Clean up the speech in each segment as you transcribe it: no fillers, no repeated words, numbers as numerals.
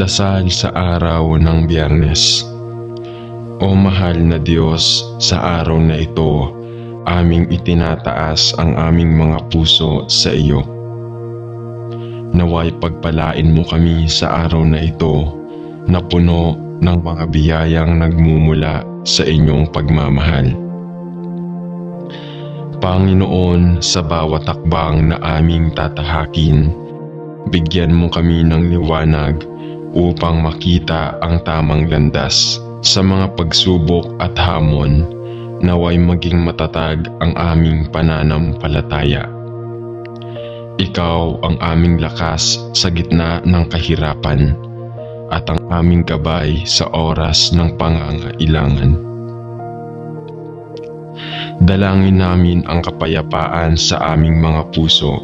Dasal sa araw ng Biyernes. O mahal na Diyos, sa araw na ito, aming itinataas ang aming mga puso sa iyo. Naway pagpalain mo kami sa araw na ito na puno ng mga biyayang nagmumula sa inyong pagmamahal. Panginoon, sa bawat hakbang na aming tatahakin, bigyan mo kami ng liwanag upang makita ang tamang landas. Sa mga pagsubok at hamon, naway maging matatag ang aming pananampalataya. Ikaw ang aming lakas sa gitna ng kahirapan at ang aming gabay sa oras ng pangangailangan. Dalangin namin ang kapayapaan sa aming mga puso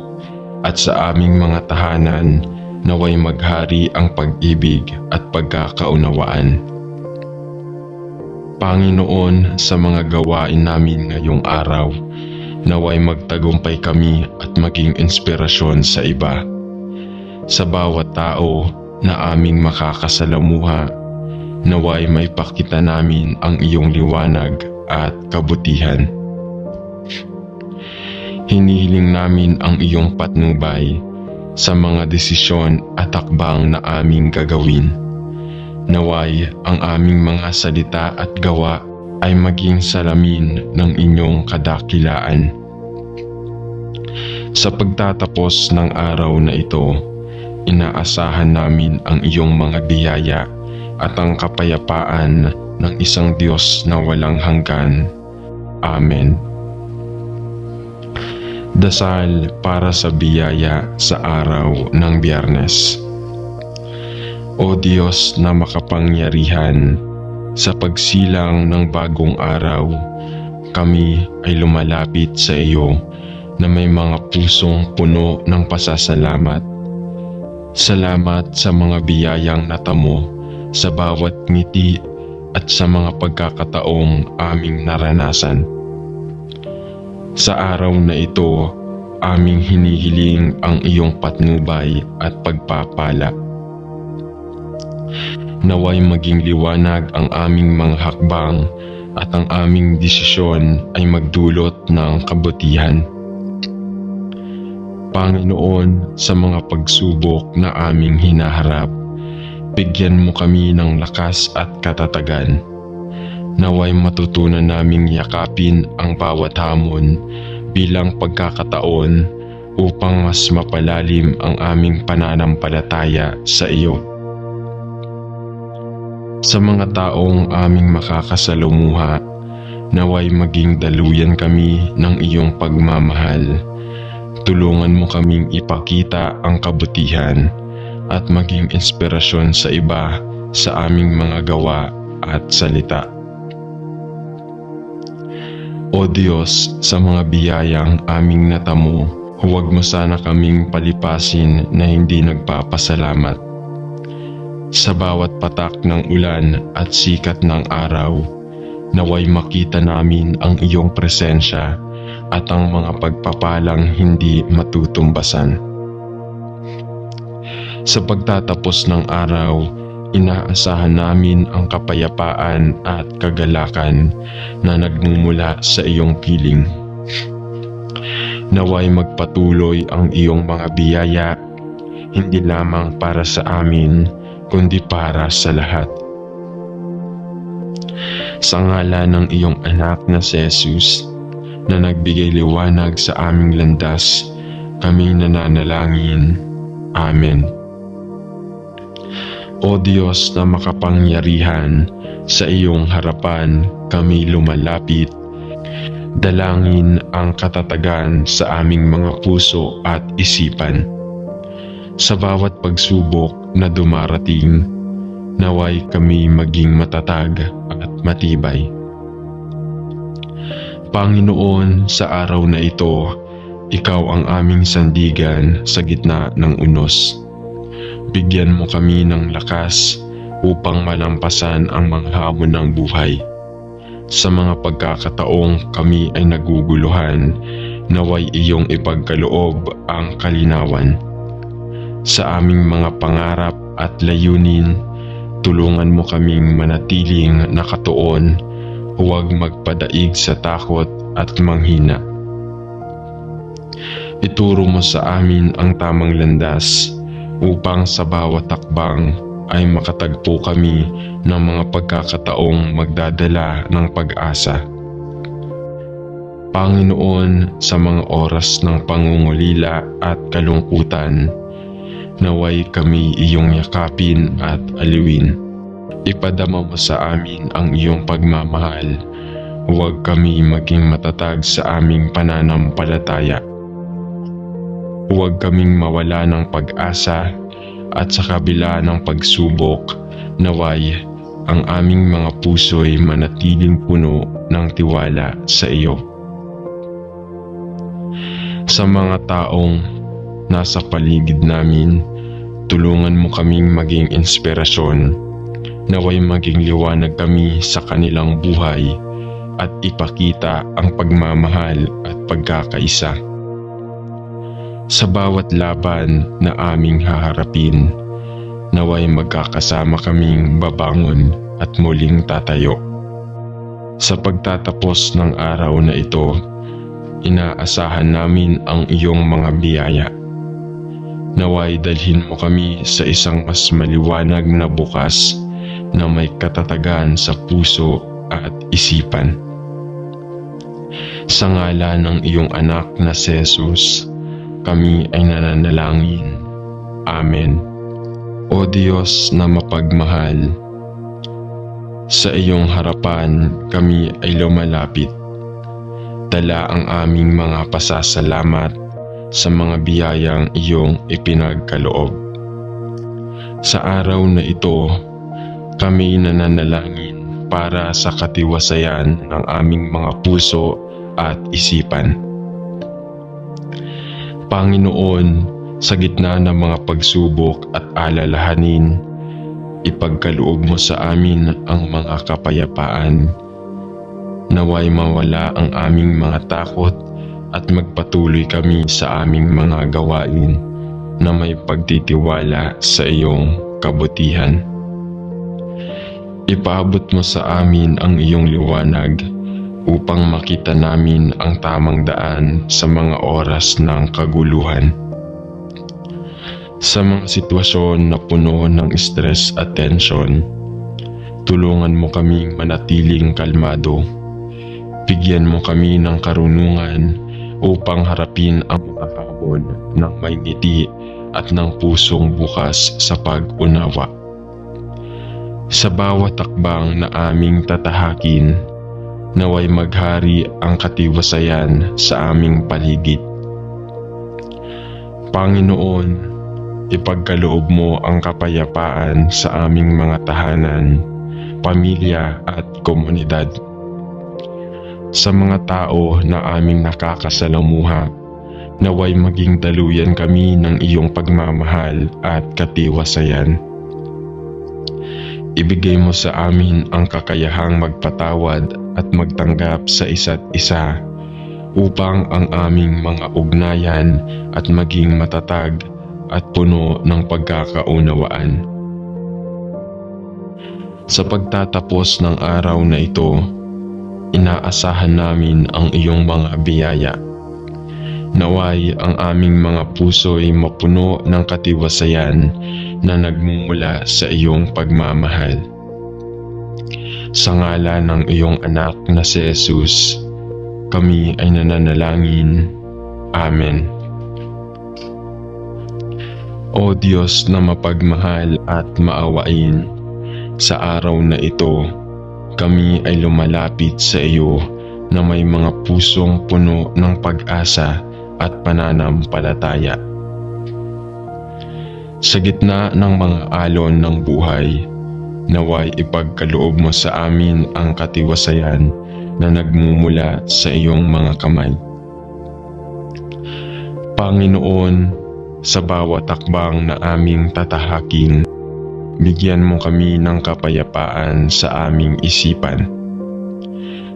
at sa aming mga tahanan, naway maghari ang pag-ibig at pagkakaunawaan. Panginoon, sa mga gawain namin ngayong araw, naway magtagumpay kami at maging inspirasyon sa iba. Sa bawat tao na aming makakasalamuha, naway may pakita namin ang iyong liwanag at kabutihan. Hinihiling namin ang iyong patnubay sa mga desisyon at hakbang na aming gagawin. Naway ang aming mga salita at gawa ay maging salamin ng inyong kadakilaan. Sa pagtatapos ng araw na ito, inaasahan namin ang iyong mga biyaya at ang kapayapaan ng isang Diyos na walang hanggan. Amen. Dasal para sa biyaya sa araw ng Biyernes. O Diyos na makapangyarihan, sa pagsilang ng bagong araw, kami ay lumalapit sa iyo na may mga pusong puno ng pasasalamat. Salamat sa mga biyayang natamo sa bawat ngiti at sa mga pagkakataong aming naranasan. Sa araw na ito, aming hinihiling ang iyong patnubay at pagpapala. Naway maging liwanag ang aming mga hakbang at ang aming desisyon ay magdulot ng kabutihan. Panginoon, sa mga pagsubok na aming hinaharap, bigyan mo kami ng lakas at katatagan. Naway matutunan naming yakapin ang bawat hamon bilang pagkakataon upang mas mapalalim ang aming pananampalataya sa iyo. Sa mga taong aming makakasalumuha, naway maging daluyan kami ng iyong pagmamahal. Tulungan mo kaming ipakita ang kabutihan at maging inspirasyon sa iba sa aming mga gawa at salita. O Diyos, sa mga biyayang aming natamo, huwag mo sana kaming palipasin na hindi nagpapasalamat. Sa bawat patak ng ulan at sikat ng araw, naway makita namin ang iyong presensya at ang mga pagpapalang hindi matutumbasan. Sa pagtatapos ng araw, inaasahan namin ang kapayapaan at kagalakan na nagmumula sa iyong piling. Naway magpatuloy ang iyong mga biyaya, hindi lamang para sa amin, kundi para sa lahat. Sa ngalan ng iyong anak na si Jesus, na nagbigay liwanag sa aming landas, kami nananalangin. Amen. O Diyos na makapangyarihan, sa iyong harapan kami lumalapit. Dalangin ang katatagan sa aming mga puso at isipan. Sa bawat pagsubok na dumarating, naway kami maging matatag at matibay. Panginoon, sa araw na ito, ikaw ang aming sandigan sa gitna ng unos. Bigyan mo kami ng lakas upang malampasan ang mga hamon ng buhay. Sa mga pagkakataong kami ay naguguluhan, naway iyong ipagkaloob ang kalinawan. Sa aming mga pangarap at layunin, tulungan mo kaming manatiling nakatuon, huwag magpadaig sa takot at manghina. Ituro mo sa amin ang tamang landas upang sa bawat takbang ay makatagpo kami ng mga pagkakataong magdadala ng pag-asa. Panginoon, sa mga oras ng pangungulila at kalungkutan, naway kami iyong yakapin at aliwin. Ipadama mo sa amin ang iyong pagmamahal. Huwag kami maging matatag sa aming pananampalataya. Huwag kaming mawala ng pag-asa at sa kabila ng pagsubok, naway ang aming mga puso'y manatiling puno ng tiwala sa iyo. Sa mga taong nasa paligid namin, tulungan mo kaming maging inspirasyon. Naway maging liwanag kami sa kanilang buhay at ipakita ang pagmamahal at pagkakaisa. Sa bawat laban na aming haharapin, naway magkakasama kaming babangon at muling tatayo. Sa pagtatapos ng araw na ito, inaasahan namin ang iyong mga biyaya. Naway dalhin mo kami sa isang mas maliwanag na bukas na may katatagan sa puso at isipan. Sa ngalan ng iyong anak na si Jesus, kami ay nananalangin. Amen. O Diyos na mapagmahal, sa iyong harapan kami ay lumalapit. Dala ang aming mga pasasalamat sa mga biyayang iyong ipinagkaloob. Sa araw na ito, kami nananalangin para sa katiwasayan ng aming mga puso at isipan. Panginoon, sa gitna ng mga pagsubok at alalahanin, ipagkaloob mo sa amin ang mga kapayapaan. Naway mawala ang aming mga takot at magpatuloy kami sa aming mga gawain na may pagtitiwala sa iyong kabutihan. Ipaabot mo sa amin ang iyong liwanag upang makita namin ang tamang daan sa mga oras ng kaguluhan. Sa mga sitwasyon na puno ng stress at tension, tulungan mo kaming manatiling kalmado. Bigyan mo kami ng karunungan upang harapin ang mga hamon ng may ngiti at ng pusong bukas sa pag-unawa. Sa bawat takbang na aming tatahakin, naway maghari ang katiwasayan sa aming paligid. Panginoon, ipagkaloob mo ang kapayapaan sa aming mga tahanan, pamilya at komunidad. Sa mga tao na aming nakakasalamuha, naway maging daluyan kami ng iyong pagmamahal at katiwasayan. Ibigay mo sa amin ang kakayahang magpatawad at magtanggap sa isa't isa upang ang aming mga ugnayan at maging matatag at puno ng pagkakaunawaan. Sa pagtatapos ng araw na ito, inaasahan namin ang iyong mga biyaya. Naway ang aming mga puso'y mapuno ng katiwasayan na nagmumula sa iyong pagmamahal. Sa ngalan ng iyong anak na si Jesus, kami ay nananalangin. Amen. O Diyos na mapagmahal at maawain, sa araw na ito, kami ay lumalapit sa iyo na may mga pusong puno ng pag-asa at pananampalataya. Sa gitna ng mga alon ng buhay, naway ipagkaloob mo sa amin ang katiwasayan na nagmumula sa iyong mga kamay. Panginoon, sa bawat takbang na aming tatahakin, bigyan mo kami ng kapayapaan sa aming isipan.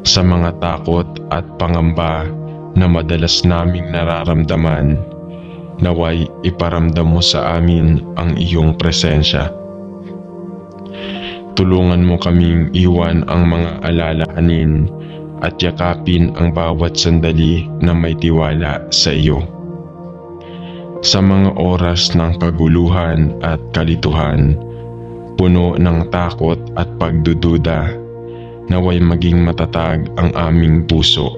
Sa mga takot at pangamba na madalas naming nararamdaman, naway iparamdam mo sa amin ang iyong presensya. Tulungan mo kaming iwan ang mga alalahanin at yakapin ang bawat sandali na may tiwala sa iyo. Sa mga oras ng kaguluhan at kalituhan, puno ng takot at pagdududa, naway maging matatag ang aming puso.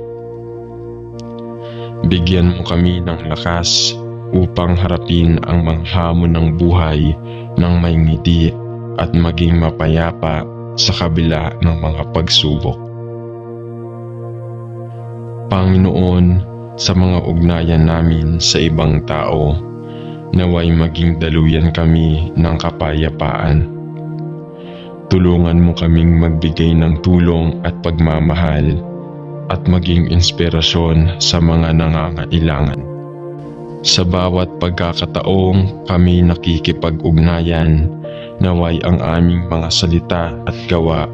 Bigyan mo kami ng lakas upang harapin ang mga hamon ng buhay ng may ngiti at maging mapayapa sa kabila ng mga pagsubok. Panginoon, sa mga ugnayan namin sa ibang tao, naway maging daluyan kami ng kapayapaan. Tulungan mo kaming magbigay ng tulong at pagmamahal at maging inspirasyon sa mga nangangailangan. Sa bawat pagkakataong kami nakikipag-ugnayan, naway ang aming mga salita at gawa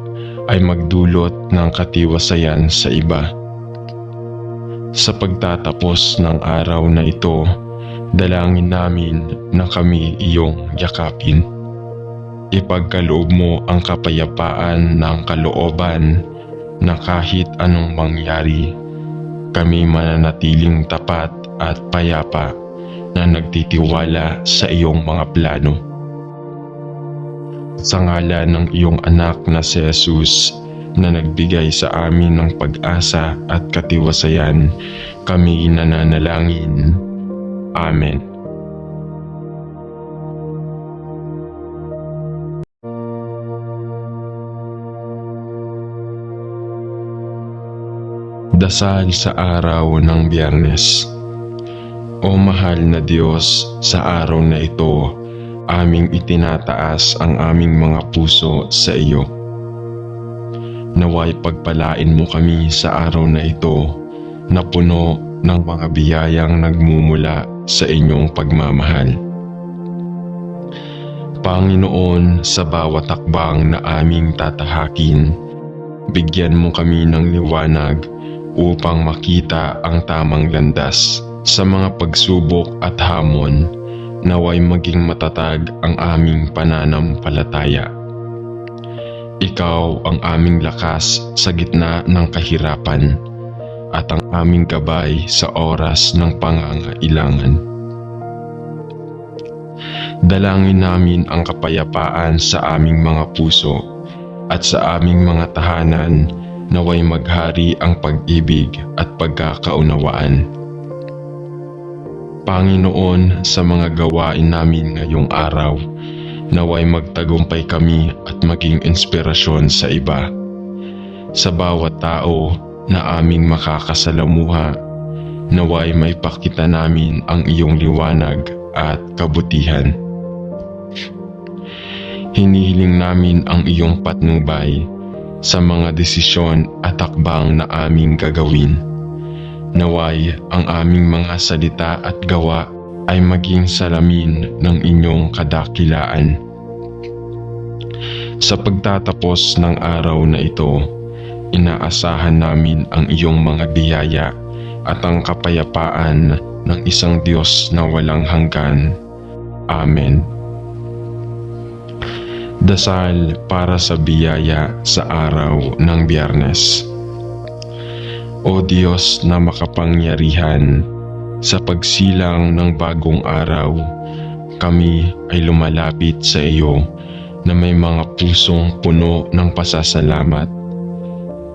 ay magdulot ng katiwasayan sa iba. Sa pagtatapos ng araw na ito, dalangin namin na kami iyong yakapin. Ipagkaloob mo ang kapayapaan ng kalooban na kahit anong mangyari, kami mananatiling tapat at payapa na nagtitiwala sa iyong mga plano. Sa ngalan ng iyong anak na si Jesus na nagbigay sa amin ng pag-asa at katiwasayan, kami nananalangin. Amen. Dasal sa araw ng Biyernes. O mahal na Diyos, sa araw na ito, aming itinataas ang aming mga puso sa iyo. Naway pagpalain mo kami sa araw na ito na puno ng mga biyayang nagmumula sa inyong pagmamahal. Panginoon, sa bawat hakbang na aming tatahakin, bigyan mo kami ng liwanag upang makita ang tamang landas. Sa mga pagsubok at hamon, naway maging matatag ang aming pananampalataya. Ikaw ang aming lakas sa gitna ng kahirapan at ang aming gabay sa oras ng pangangailangan. Dalangin namin ang kapayapaan sa aming mga puso at sa aming mga tahanan, naway maghari ang pag-ibig at pagkakaunawaan. Panginoon, sa mga gawain namin ngayong araw, naway magtagumpay kami at maging inspirasyon sa iba. Sa bawat tao na aming makakasalamuha, naway may pakita namin ang iyong liwanag at kabutihan. Hinihiling namin ang iyong patnubay sa mga desisyon at hakbang na aming gagawin. Naway ang aming mga salita at gawa ay maging salamin ng inyong kadakilaan. Sa pagtatapos ng araw na ito, inaasahan namin ang iyong mga biyaya at ang kapayapaan ng isang Diyos na walang hanggan. Amen. Dasal para sa biyaya sa araw ng Biyernes. O Diyos na makapangyarihan, sa pagsilang ng bagong araw, kami ay lumalapit sa iyo na may mga pusong puno ng pasasalamat.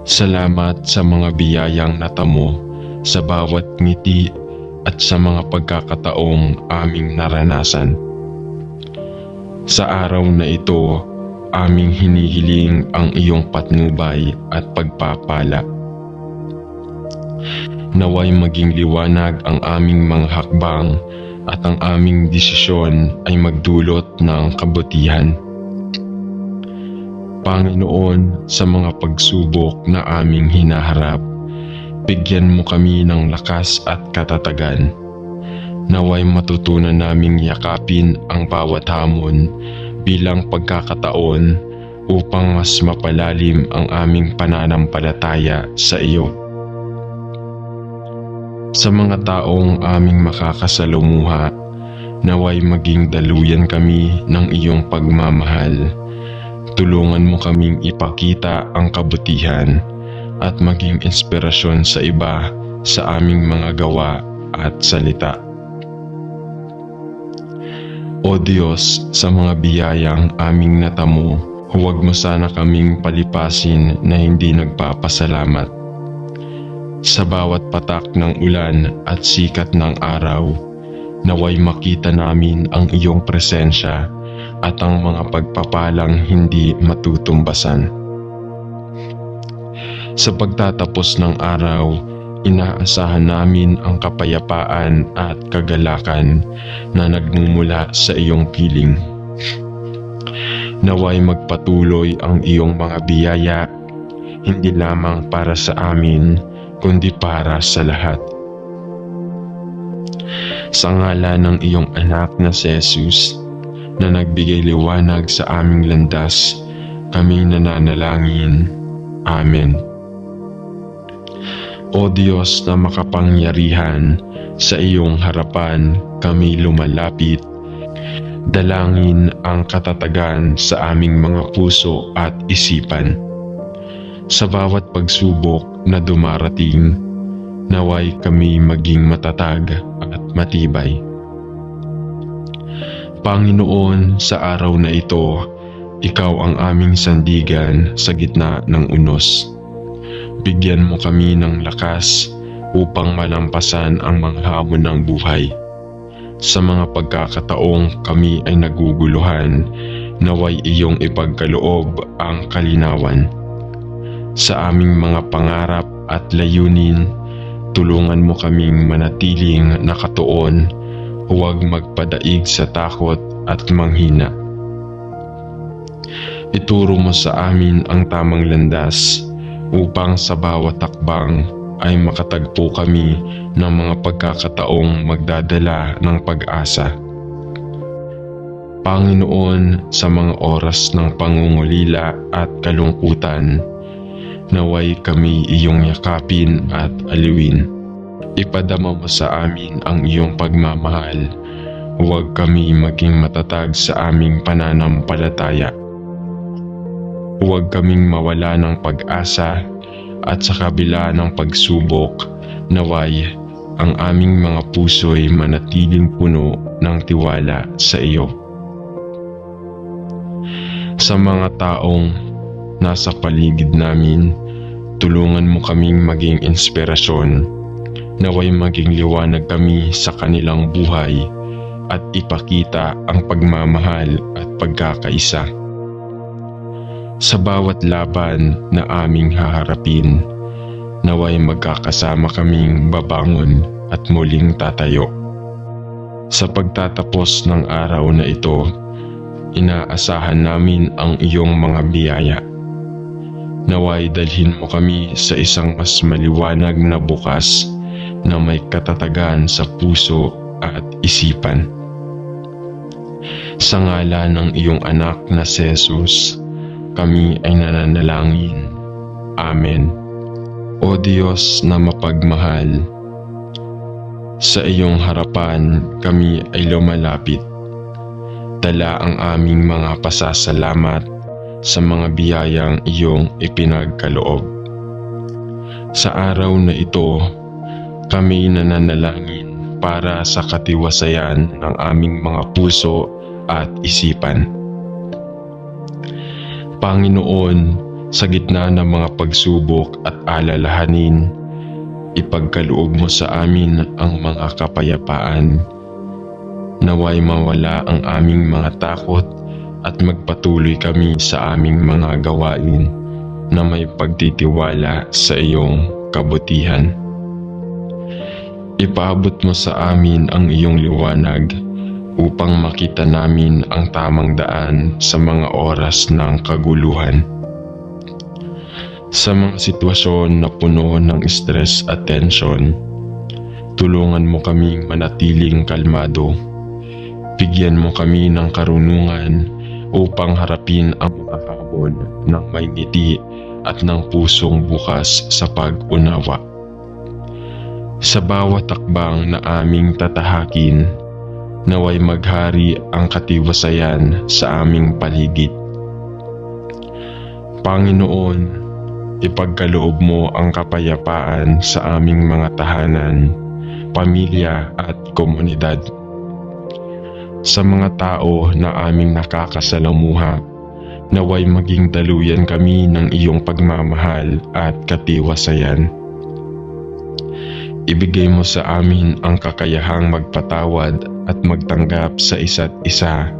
Salamat sa mga biyayang natamo sa bawat ngiti at sa mga pagkakataong aming naranasan. Sa araw na ito, aming hinihiling ang iyong patnubay at pagpapala. Naway maging liwanag ang aming mga hakbang at ang aming desisyon ay magdulot ng kabutihan. Panginoon, sa mga pagsubok na aming hinaharap, bigyan mo kami ng lakas at katatagan. Naway matutunan naming yakapin ang bawat hamon bilang pagkakataon upang mas mapalalim ang aming pananampalataya sa iyo. Sa mga taong aming makakasalumuha, naway maging daluyan kami ng iyong pagmamahal. Tulungan mo kaming ipakita ang kabutihan at maging inspirasyon sa iba sa aming mga gawa at salita. O Diyos, sa mga biyayang aming natamo, huwag mo sana kaming palipasin na hindi nagpapasalamat. Sa bawat patak ng ulan at sikat ng araw, naway makita namin ang iyong presensya at ang mga pagpapalang hindi matutumbasan. Sa pagtatapos ng araw, inaasahan namin ang kapayapaan at kagalakan na nagmumula sa iyong piling. Naway magpatuloy ang iyong mga biyaya, hindi lamang para sa amin, kundi para sa lahat. Sa ngalan ng iyong anak na si Jesus, na nagbigay liwanag sa aming landas, kami nananalangin. Amen. O Diyos na makapangyarihan, sa iyong harapan kami lumalapit. Dalangin ang katatagan sa aming mga puso at isipan. Sa bawat pagsubok na dumarating, naway kami maging matatag at matibay. Panginoon, sa araw na ito, ikaw ang aming sandigan sa gitna ng unos. Bigyan mo kami ng lakas upang malampasan ang mga hamon ng buhay. Sa mga pagkakataong kami ay naguguluhan, naway iyong ipagkaloob ang kalinawan. Sa aming mga pangarap at layunin, tulungan mo kaming manatiling nakatuon, huwag magpadaig sa takot at manghina. Ituro mo sa amin ang tamang landas upang sa bawat takbang ay makatagpo kami ng mga pagkakataong magdadala ng pag-asa. Panginoon, sa mga oras ng pangungulila at kalungkutan, naway kami iyong yakapin at aliwin. Ipadama mo sa amin ang iyong pagmamahal. Huwag kami maging matatag sa aming pananampalataya. Huwag kaming mawala ng pag-asa at sa kabila ng pagsubok, naway ang aming mga puso'y manatiling puno ng tiwala sa iyo. Sa mga taong nasa paligid namin, tulungan mo kaming maging inspirasyon. Naway maging liwanag kami sa kanilang buhay at ipakita ang pagmamahal at pagkakaisa. Sa bawat laban na aming haharapin, naway magkakasama kaming babangon at muling tatayo. Sa pagtatapos ng araw na ito, inaasahan namin ang iyong mga biyaya. Naway dalhin mo kami sa isang mas maliwanag na bukas na may katatagan sa puso at isipan. Sa ngalan ng iyong anak na si Jesus, kami ay nananalangin. Amen. O Diyos na mapagmahal, sa iyong harapan kami ay lumalapit. Dala ang aming mga pasasalamat sa mga biyayang iyong ipinagkaloob. Sa araw na ito, kami nananalangin para sa katiwasayan ng aming mga puso at isipan. Panginoon, sa gitna ng mga pagsubok at alalahanin, ipagkaloob mo sa amin ang mga kapayapaan. Naway mawala ang aming mga takot at magpatuloy kami sa aming mga gawain na may pagtitiwala sa iyong kabutihan. Ipaabot mo sa amin ang iyong liwanag upang makita namin ang tamang daan sa mga oras ng kaguluhan. Sa mga sitwasyon na puno ng stress at tension, tulungan mo kaming manatiling kalmado. Bigyan mo kami ng karunungan upang harapin ang mga hamon ng may ngiti at ng pusong bukas sa pag-unawa. Sa bawat takbang na aming tatahakin, naway maghari ang katiwasayan sa aming paligid. Panginoon, ipagkaloob mo ang kapayapaan sa aming mga tahanan, pamilya at komunidad. Sa mga tao na aming nakakasalamuha, naway maging daluyan kami ng iyong pagmamahal at katiwasayan. Ibigay mo sa amin ang kakayahang magpatawad at magtanggap sa isa't isa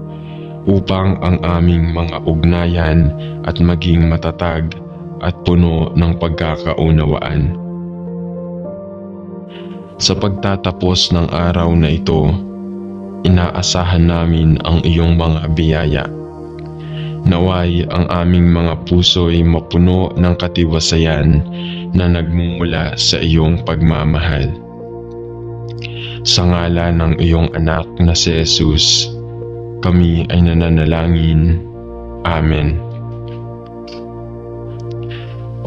upang ang aming mga ugnayan at maging matatag at puno ng pagkakaunawaan. Sa pagtatapos ng araw na ito, inaasahan namin ang iyong mga biyaya. Naway ang aming mga puso'y mapuno ng katiwasayan na nagmumula sa iyong pagmamahal. Sa ngalan ng iyong anak na si Jesus, kami ay nananalangin. Amen.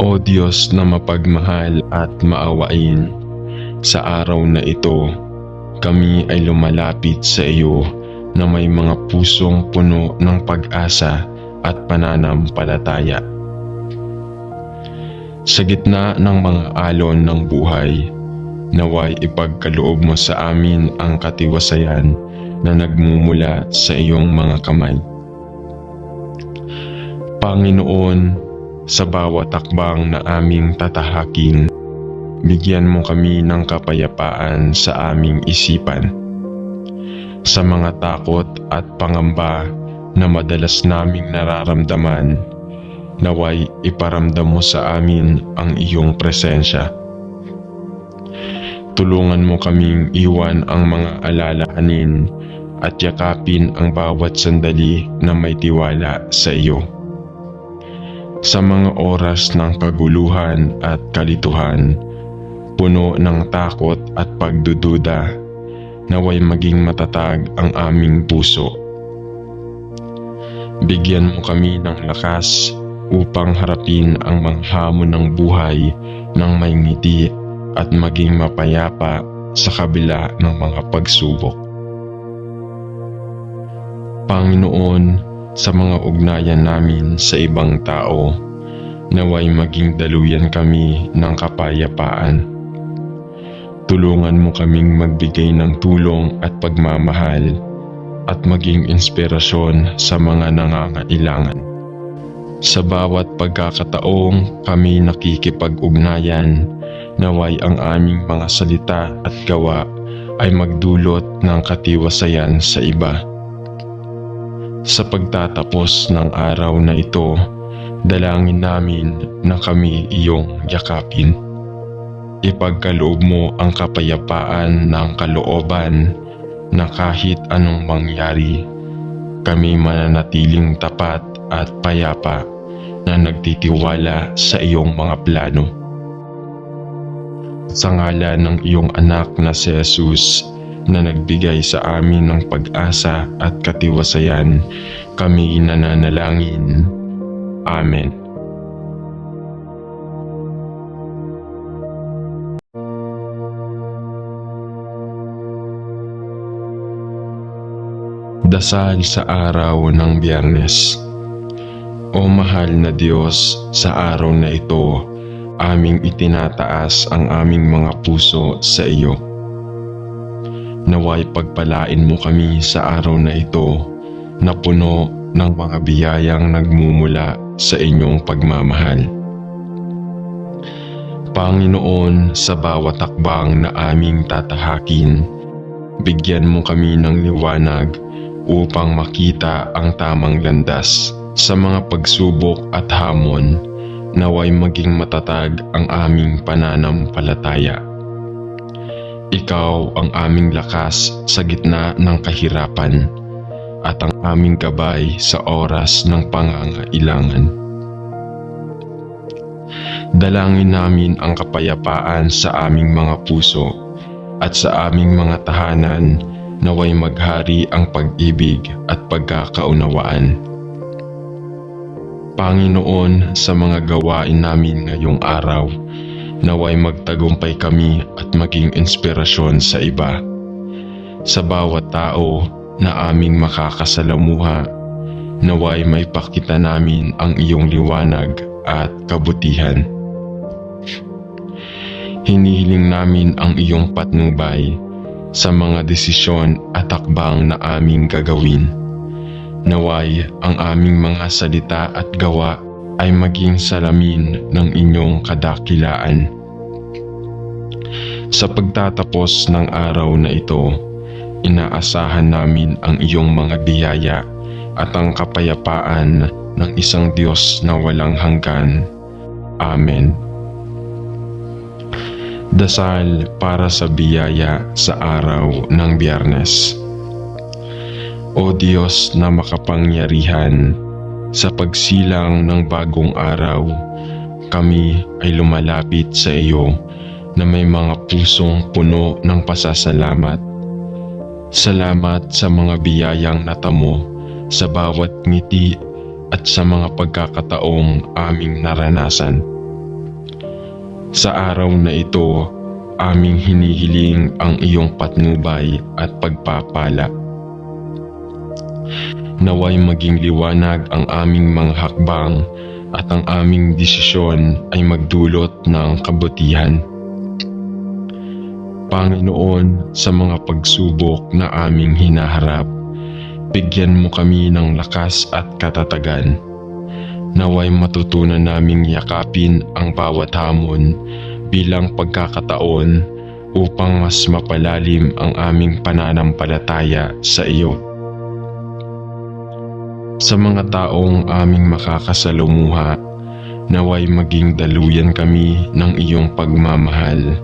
O Diyos na mapagmahal at maawain, sa araw na ito, kami ay lumalapit sa iyo na may mga pusong puno ng pag-asa at pananampalataya. Sa gitna ng mga alon ng buhay, naway ipagkaloob mo sa amin ang katiwasayan na nagmumula sa iyong mga kamay. Panginoon, sa bawat takbang na aming tatahakin, bigyan mo kami ng kapayapaan sa aming isipan. Sa mga takot at pangamba na madalas naming nararamdaman, naway iparamdam mo sa amin ang iyong presensya. Tulungan mo kaming iwan ang mga alalahanin at yakapin ang bawat sandali na may tiwala sa iyo. Sa mga oras ng kaguluhan at kalituhan, puno ng takot at pagdududa, naway maging matatag ang aming puso. Bigyan mo kami ng lakas upang harapin ang mga hamon ng buhay ng may ngiti at maging mapayapa sa kabila ng mga pagsubok. Panginoon, sa mga ugnayan namin sa ibang tao, naway maging daluyan kami ng kapayapaan. Tulungan mo kaming magbigay ng tulong at pagmamahal at maging inspirasyon sa mga nangangailangan. Sa bawat pagkakataong kami nakikipag-ugnayan, naway ang aming mga salita at gawa ay magdulot ng katiwasayan sa iba. Sa pagtatapos ng araw na ito, dalangin namin na kami iyong yakapin. Ipagkaloob mo ang kapayapaan ng kalooban na kahit anong mangyari, kami mananatiling tapat at payapa na nagtitiwala sa iyong mga plano. Sa ngalan ng iyong anak na si Jesus na nagbigay sa amin ng pag-asa at katiwasayan, kami nananalangin. Amen. Dasal sa araw ng Biyernes. O mahal na Diyos, sa araw na ito, aming itinataas ang aming mga puso sa iyo. Naway pagpalain mo kami sa araw na ito na puno ng mga biyayang nagmumula sa inyong pagmamahal. Panginoon, sa bawat takbang na aming tatahakin, bigyan mo kami ng liwanag upang makita ang tamang landas. Sa mga pagsubok at hamon, naway maging matatag ang aming pananampalataya. Ikaw ang aming lakas sa gitna ng kahirapan at ang aming gabay sa oras ng pangangailangan. Dalangin namin ang kapayapaan sa aming mga puso at sa aming mga tahanan, naway maghari ang pag-ibig at pagkakaunawaan. Panginoon, sa mga gawain namin ngayong araw, Naway magtagumpay kami at maging inspirasyon sa iba. Sa bawat tao na aming makakasalamuha, naway maipakita namin ang iyong liwanag at kabutihan. Hinihiling namin ang iyong patnubay sa mga desisyon at hakbang na aming gagawin. Naway ang aming mga salita at gawa ay maging salamin ng inyong kadakilaan. Sa pagtatapos ng araw na ito, inaasahan namin ang iyong mga biyaya at ang kapayapaan ng isang Diyos na walang hanggan. Amen. Dasal para sa biyaya sa araw ng Biyernes. O Diyos na makapangyarihan, sa pagsilang ng bagong araw, kami ay lumalapit sa iyo na may mga pusong puno ng pasasalamat. Salamat sa mga biyayang natamo sa bawat ngiti at sa mga pagkakataong aming naranasan. Sa araw na ito, aming hinihiling ang iyong patnubay at pagpapala. Naway maging liwanag ang aming mga hakbang at ang aming desisyon ay magdulot ng kabutihan. Panginoon, sa mga pagsubok na aming hinaharap, bigyan mo kami ng lakas at katatagan. Naway matutunan naming yakapin ang bawat hamon bilang pagkakataon upang mas mapalalim ang aming pananampalataya sa iyo. Sa mga taong aming makakasalamuha, naway maging daluyan kami ng iyong pagmamahal.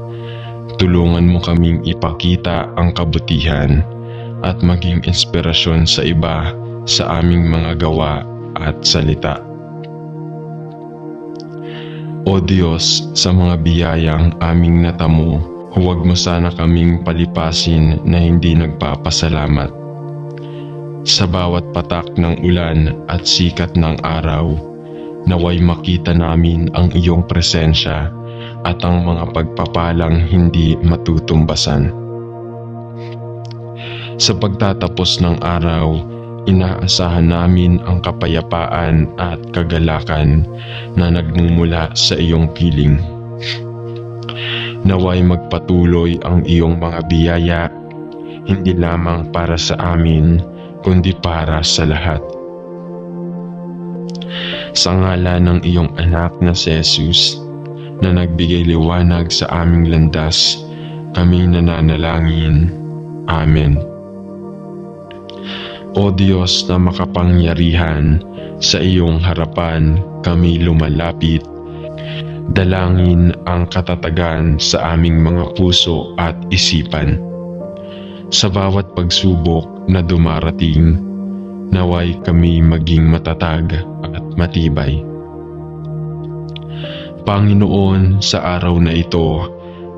Tulungan mo kaming ipakita ang kabutihan at maging inspirasyon sa iba sa aming mga gawa at salita. O Diyos, sa mga biyayang aming natamo, huwag mo sana kaming palipasin na hindi nagpapasalamat. Sa bawat patak ng ulan at sikat ng araw, naway makita namin ang iyong presensya at ang mga pagpapalang hindi matutumbasan. Sa pagtatapos ng araw, inaasahan namin ang kapayapaan at kagalakan na nagmumula sa iyong piling. Naway magpatuloy ang iyong mga biyaya, hindi lamang para sa amin, kundi para sa lahat. Sa ngalan ng iyong anak na si Jesus, na nagbigay liwanag sa aming landas, kami nananalangin. Amen. O Diyos na makapangyarihan, sa iyong harapan kami lumalapit. Dalangin ang katatagan sa aming mga puso at isipan. Sa bawat pagsubok na dumarating, naway kami maging matatag at matibay. Panginoon, sa araw na ito,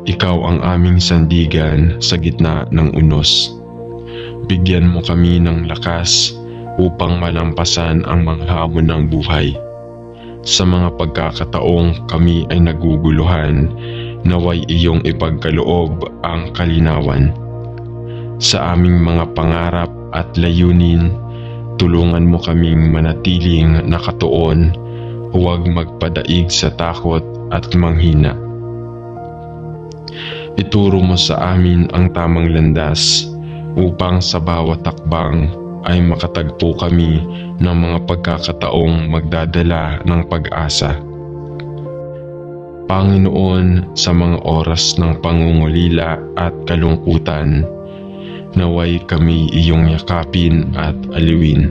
ikaw ang aming sandigan sa gitna ng unos. Bigyan mo kami ng lakas upang malampasan ang mga hamon ng buhay. Sa mga pagkakataong kami ay naguguluhan, naway iyong ipagkaloob ang kalinawan. Sa aming mga pangarap at layunin, tulungan mo kaming manatiling nakatuon, huwag magpadaig sa takot at manghina. Ituro mo sa amin ang tamang landas upang sa bawat takbang ay makatagpo kami ng mga pagkakataong magdadala ng pag-asa. Panginoon, sa mga oras ng pangungulila at kalungkutan, naway kami iyong yakapin at aliwin.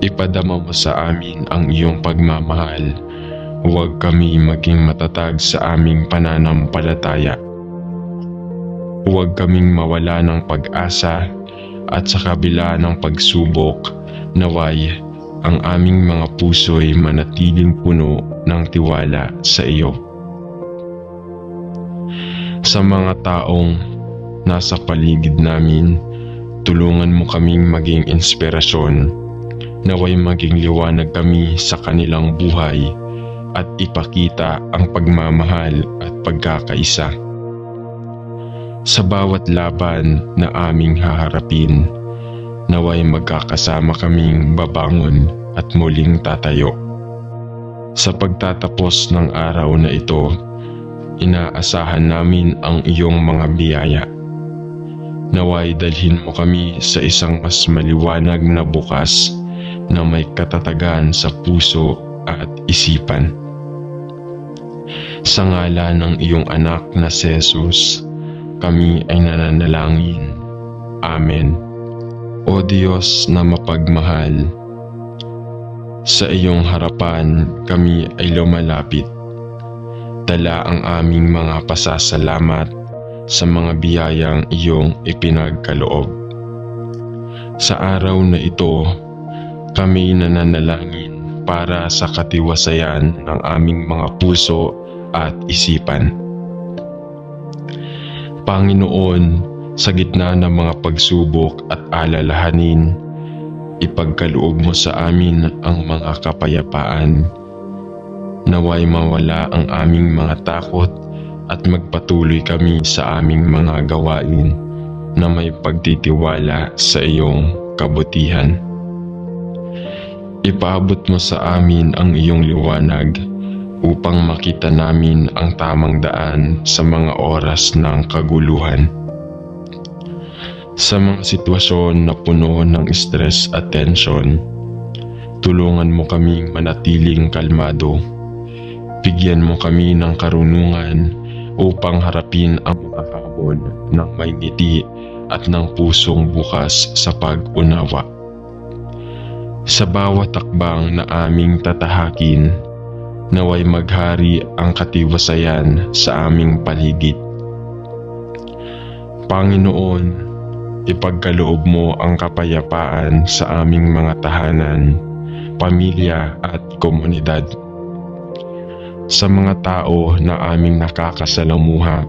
Ipadama mo sa amin ang iyong pagmamahal. Huwag kami maging matatag sa aming pananampalataya. Huwag kaming mawala ng pag-asa at sa kabila ng pagsubok, naway ang aming mga puso'y manatiling puno ng tiwala sa iyo. Sa mga taong nasa paligid namin, tulungan mo kaming maging inspirasyon. Naway maging liwanag kami sa kanilang buhay at ipakita ang pagmamahal at pagkakaisa. Sa bawat laban na aming haharapin, naway magkakasama kaming babangon at muling tatayo. Sa pagtatapos ng araw na ito, inaasahan namin ang iyong mga biyaya. Naway dalhin mo kami sa isang mas maliwanag na bukas na may katatagan sa puso at isipan. Sa ngalan ng iyong anak na si Jesus, kami ay nananalangin. Amen. O Diyos na mapagmahal, sa iyong harapan kami ay lumalapit. Dala ang aming mga pasasalamat sa mga biyayang iyong ipinagkaloob. Sa araw na ito, kami nananalangin para sa katiwasayan ng aming mga puso at isipan. Panginoon, sa gitna ng mga pagsubok at alalahanin, ipagkaloob mo sa amin ang mga kapayapaan. Naway mawala ang aming mga takot at magpatuloy kami sa aming mga gawain na may pagtitiwala sa iyong kabutihan. Ipaabot mo sa amin ang iyong liwanag upang makita namin ang tamang daan sa mga oras ng kaguluhan. Sa mga sitwasyon na puno ng stress at tension, tulungan mo kaming manatiling kalmado. Bigyan mo kami ng karunungan upang harapin ang mga hamon ng may ngiti at ng pusong bukas sa pag-unawa. Sa bawat takbang na aming tatahakin, naway maghari ang katiwasayan sa aming paligid. Panginoon, ipagkaloob mo ang kapayapaan sa aming mga tahanan, pamilya at komunidad. Sa mga tao na aming nakakasalamuha,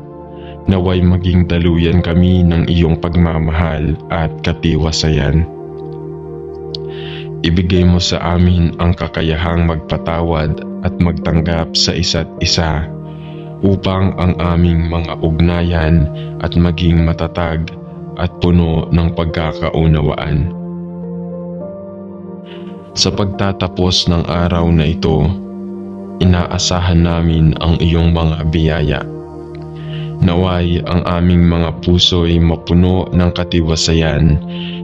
naway maging daluyan kami ng iyong pagmamahal at katiwasayan. Ibigay mo sa amin ang kakayahang magpatawad at magtanggap sa isa't isa upang ang aming mga ugnayan at maging matatag at puno ng pagkakaunawaan. Sa pagtatapos ng araw na ito, inaasahan namin ang iyong mga biyaya. Naway ang aming mga puso ay mapuno ng katiwasayan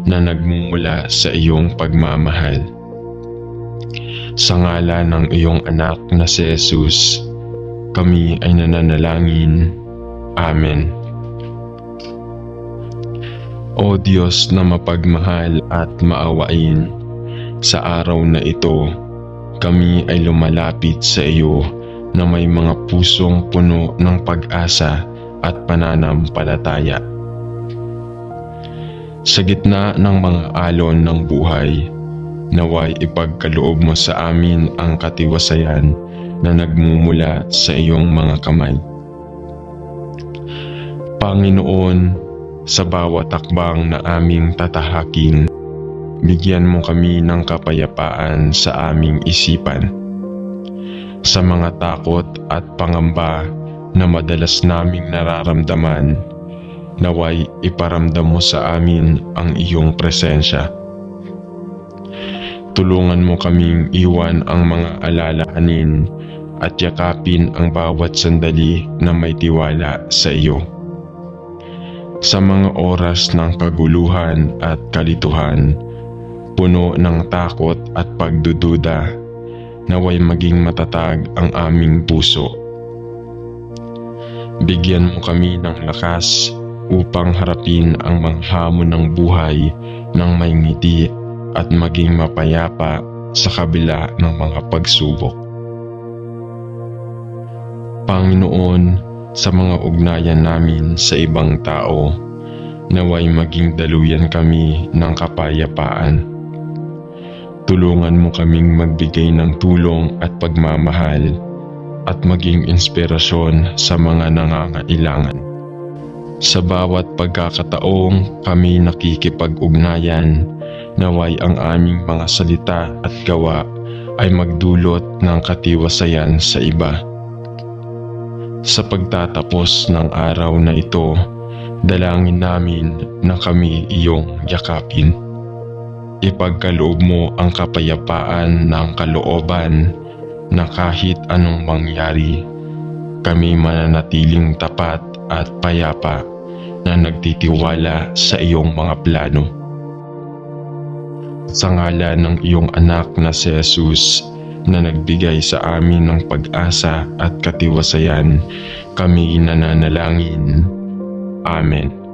na nagmumula sa iyong pagmamahal. Sa ngalan ng iyong anak na si Jesus, kami ay nananalangin. Amen. O Diyos na mapagmahal at maawain, sa araw na ito, kami ay lumalapit sa iyo na may mga pusong puno ng pag-asa at pananampalataya. Sa gitna ng mga alon ng buhay, naway ipagkaloob mo sa amin ang katiwasayan na nagmumula sa iyong mga kamay. Panginoon, sa bawat takbang na aming tatahakin, bigyan mo kami ng kapayapaan sa aming isipan. Sa mga takot at pangamba na madalas naming nararamdaman, naway iparamdam mo sa amin ang iyong presensya. Tulungan mo kaming iwan ang mga alalahanin at yakapin ang bawat sandali na may tiwala sa iyo. Sa mga oras ng kaguluhan at kalituhan, puno ng takot at pagdududa, naway maging matatag ang aming puso. Bigyan mo kami ng lakas upang harapin ang mga hamon ng buhay ng may ngiti at maging mapayapa sa kabila ng mga pagsubok. Panginoon, sa mga ugnayan namin sa ibang tao, naway maging daluyan kami ng kapayapaan. Tulungan mo kaming magbigay ng tulong at pagmamahal at maging inspirasyon sa mga nangangailangan. Sa bawat pagkakataong kami nakikipag-ugnayan, naway ang aming mga salita at gawa ay magdulot ng katiwasayan sa iba. Sa pagtatapos ng araw na ito, dalangin namin na kami iyong yakapin. Ipagkaloob mo ang kapayapaan ng kalooban na kahit anong mangyari, kami mananatiling tapat at payapa na nagtitiwala sa iyong mga plano. Sa ngalan ng iyong anak na si Jesus na nagbigay sa amin ng pag-asa at katiwasayan, kami nananalangin. Amen.